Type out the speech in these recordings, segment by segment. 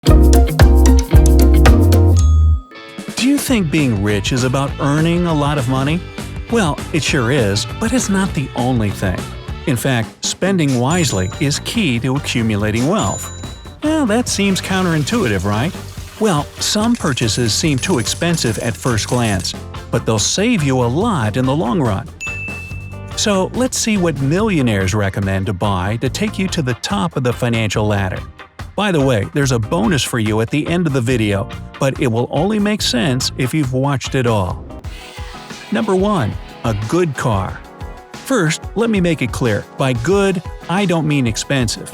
Do you think being rich is about earning a lot of money? Well, it sure is, but it's not the only thing. In fact, spending wisely is key to accumulating wealth. Well, that seems counterintuitive, right? Well, some purchases seem too expensive at first glance, but they'll save you a lot in the long run. So let's see what millionaires recommend to buy to take you to the top of the financial ladder. By the way, there's a bonus for you at the end of the video, but it will only make sense if you've watched it all. Number 1. A good car. First, let me make it clear, by good, I don't mean expensive.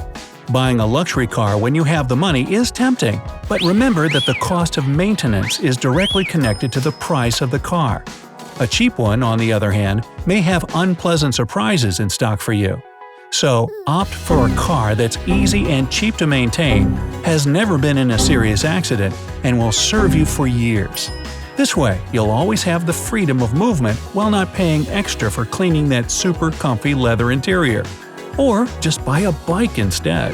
Buying a luxury car when you have the money is tempting, but remember that the cost of maintenance is directly connected to the price of the car. A cheap one, on the other hand, may have unpleasant surprises in stock for you. So, opt for a car that's easy and cheap to maintain, has never been in a serious accident, and will serve you for years. This way, you'll always have the freedom of movement while not paying extra for cleaning that super comfy leather interior. Or just buy a bike instead.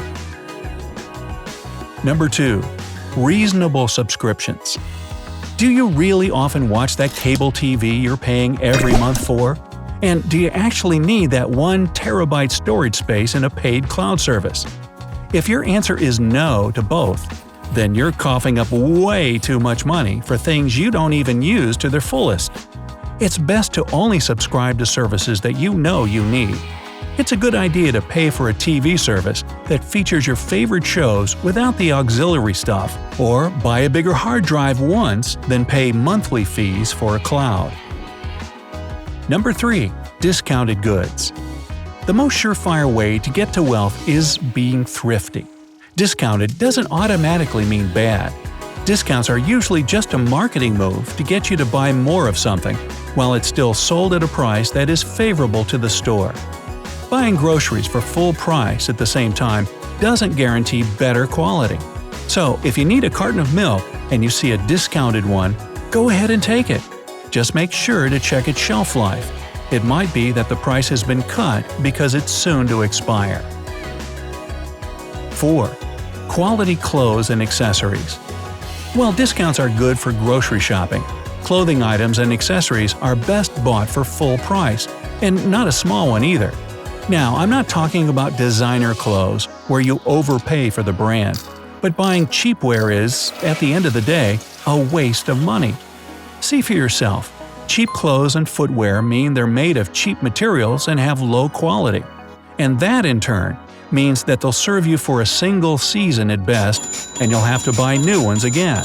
Number 2. Reasonable subscriptions. Do you really often watch that cable TV you're paying every month for? And do you actually need that 1 terabyte storage space in a paid cloud service? If your answer is no to both, then you're coughing up way too much money for things you don't even use to their fullest. It's best to only subscribe to services that you know you need. It's a good idea to pay for a TV service that features your favorite shows without the auxiliary stuff, or buy a bigger hard drive once, then pay monthly fees for a cloud. Number 3. Discounted goods. The most surefire way to get to wealth is being thrifty. Discounted doesn't automatically mean bad. Discounts are usually just a marketing move to get you to buy more of something, while it's still sold at a price that is favorable to the store. Buying groceries for full price at the same time doesn't guarantee better quality. So, if you need a carton of milk and you see a discounted one, go ahead and take it. Just make sure to check its shelf life. It might be that the price has been cut because it's soon to expire. 4. Quality clothes and accessories. While discounts are good for grocery shopping, clothing items and accessories are best bought for full price, and not a small one either. Now, I'm not talking about designer clothes, where you overpay for the brand, but buying cheapware is, at the end of the day, a waste of money. See for yourself. Cheap clothes and footwear mean they're made of cheap materials and have low quality. And that, in turn, means that they'll serve you for a single season at best, and you'll have to buy new ones again.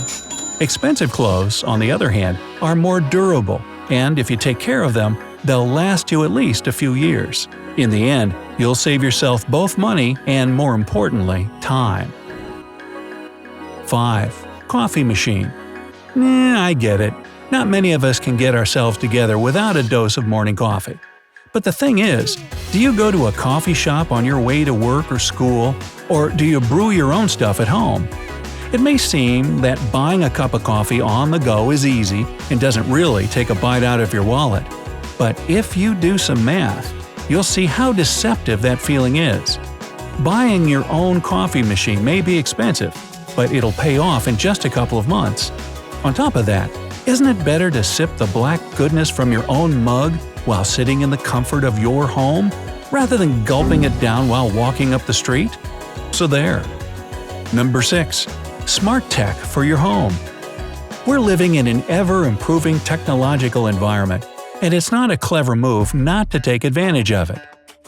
Expensive clothes, on the other hand, are more durable, and if you take care of them, they'll last you at least a few years. In the end, you'll save yourself both money and, more importantly, time. 5. Coffee machine. I get it. Not many of us can get ourselves together without a dose of morning coffee. But the thing is, do you go to a coffee shop on your way to work or school, or do you brew your own stuff at home? It may seem that buying a cup of coffee on the go is easy and doesn't really take a bite out of your wallet. But if you do some math, you'll see how deceptive that feeling is. Buying your own coffee machine may be expensive, but it'll pay off in just a couple of months. On top of that, isn't it better to sip the black goodness from your own mug while sitting in the comfort of your home, rather than gulping it down while walking up the street? So there. Number 6. Smart tech for your home. We're living in an ever-improving technological environment, and it's not a clever move not to take advantage of it.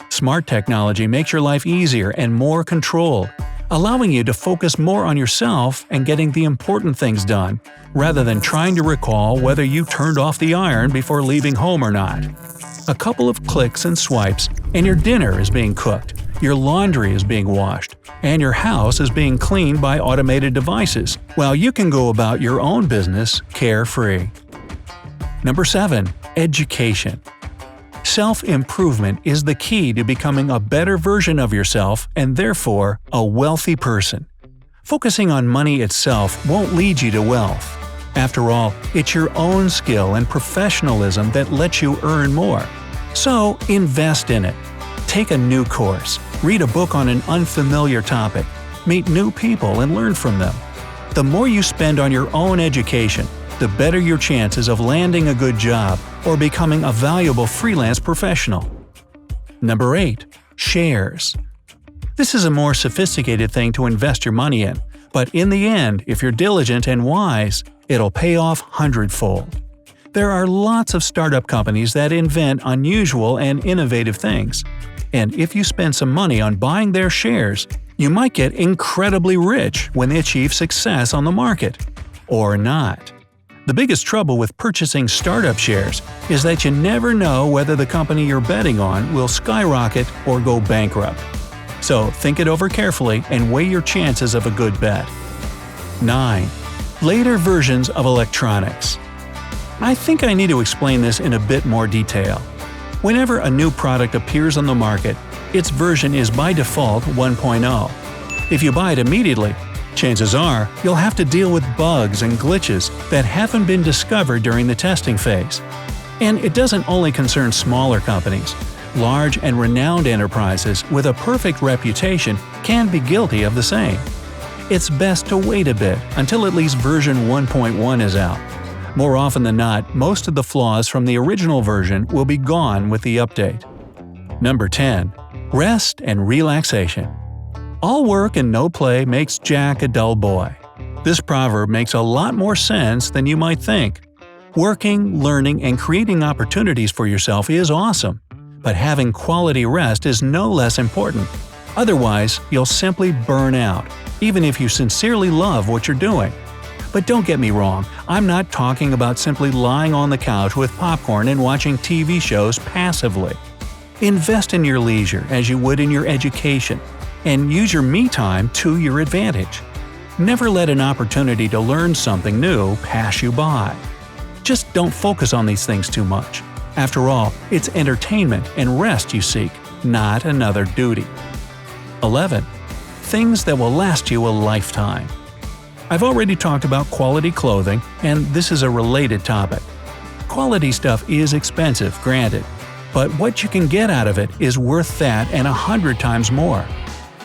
Smart technology makes your life easier and more controlled, allowing you to focus more on yourself and getting the important things done, rather than trying to recall whether you turned off the iron before leaving home or not. A couple of clicks and swipes, and your dinner is being cooked, your laundry is being washed, and your house is being cleaned by automated devices, while you can go about your own business carefree. Number 7. Education. Self-improvement is the key to becoming a better version of yourself and therefore a wealthy person. Focusing on money itself won't lead you to wealth. After all, it's your own skill and professionalism that lets you earn more. So, invest in it. Take a new course, read a book on an unfamiliar topic, meet new people and learn from them. The more you spend on your own education, the better your chances of landing a good job or becoming a valuable freelance professional. Number 8. Shares. This is a more sophisticated thing to invest your money in, but in the end, if you're diligent and wise, it'll pay off hundredfold. There are lots of startup companies that invent unusual and innovative things, and if you spend some money on buying their shares, you might get incredibly rich when they achieve success on the market. Or not. The biggest trouble with purchasing startup shares is that you never know whether the company you're betting on will skyrocket or go bankrupt. So think it over carefully and weigh your chances of a good bet. 9. Later versions of electronics. I think I need to explain this in a bit more detail. Whenever a new product appears on the market, its version is by default 1.0. If you buy it immediately, chances are you'll have to deal with bugs and glitches that haven't been discovered during the testing phase. And it doesn't only concern smaller companies. Large and renowned enterprises with a perfect reputation can be guilty of the same. It's best to wait a bit until at least version 1.1 is out. More often than not, most of the flaws from the original version will be gone with the update. Number 10. Rest and relaxation. All work and no play makes Jack a dull boy. This proverb makes a lot more sense than you might think. Working, learning, and creating opportunities for yourself is awesome, but having quality rest is no less important. Otherwise, you'll simply burn out, even if you sincerely love what you're doing. But don't get me wrong, I'm not talking about simply lying on the couch with popcorn and watching TV shows passively. Invest in your leisure as you would in your education, and use your me time to your advantage. Never let an opportunity to learn something new pass you by. Just don't focus on these things too much. After all, it's entertainment and rest you seek, not another duty. 11. Things that will last you a lifetime. I've already talked about quality clothing, and this is a related topic. Quality stuff is expensive, granted, but what you can get out of it is worth that and 100 times more.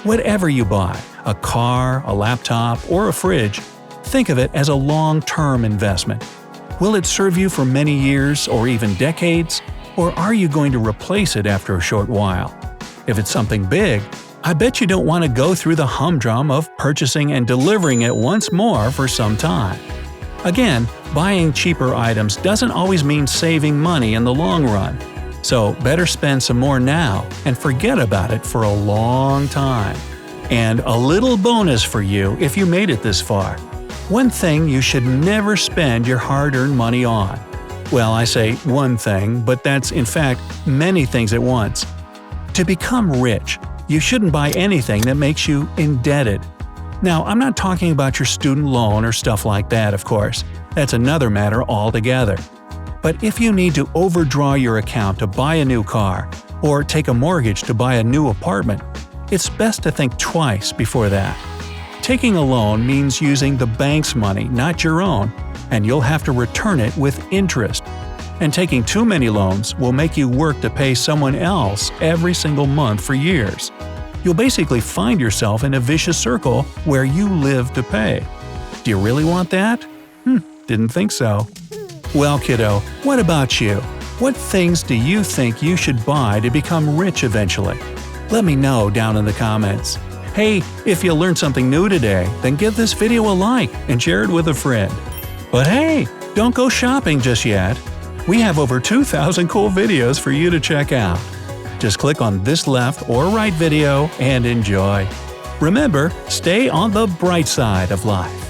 Whatever you buy, a car, a laptop, or a fridge, think of it as a long-term investment. Will it serve you for many years or even decades, or are you going to replace it after a short while? If it's something big, I bet you don't want to go through the humdrum of purchasing and delivering it once more for some time. Again, buying cheaper items doesn't always mean saving money in the long run. So better spend some more now and forget about it for a long time. And a little bonus for you if you made it this far. One thing you should never spend your hard-earned money on. Well, I say one thing, but that's in fact many things at once. To become rich, you shouldn't buy anything that makes you indebted. Now, I'm not talking about your student loan or stuff like that, of course. That's another matter altogether. But if you need to overdraw your account to buy a new car, or take a mortgage to buy a new apartment, it's best to think twice before that. Taking a loan means using the bank's money, not your own, and you'll have to return it with interest. And taking too many loans will make you work to pay someone else every single month for years. You'll basically find yourself in a vicious circle where you live to pay. Do you really want that? Didn't think so. Well, kiddo, what about you? What things do you think you should buy to become rich eventually? Let me know down in the comments. Hey, if you learned something new today, then give this video a like and share it with a friend. But hey, don't go shopping just yet. We have over 2,000 cool videos for you to check out. Just click on this left or right video and enjoy. Remember, stay on the bright side of life.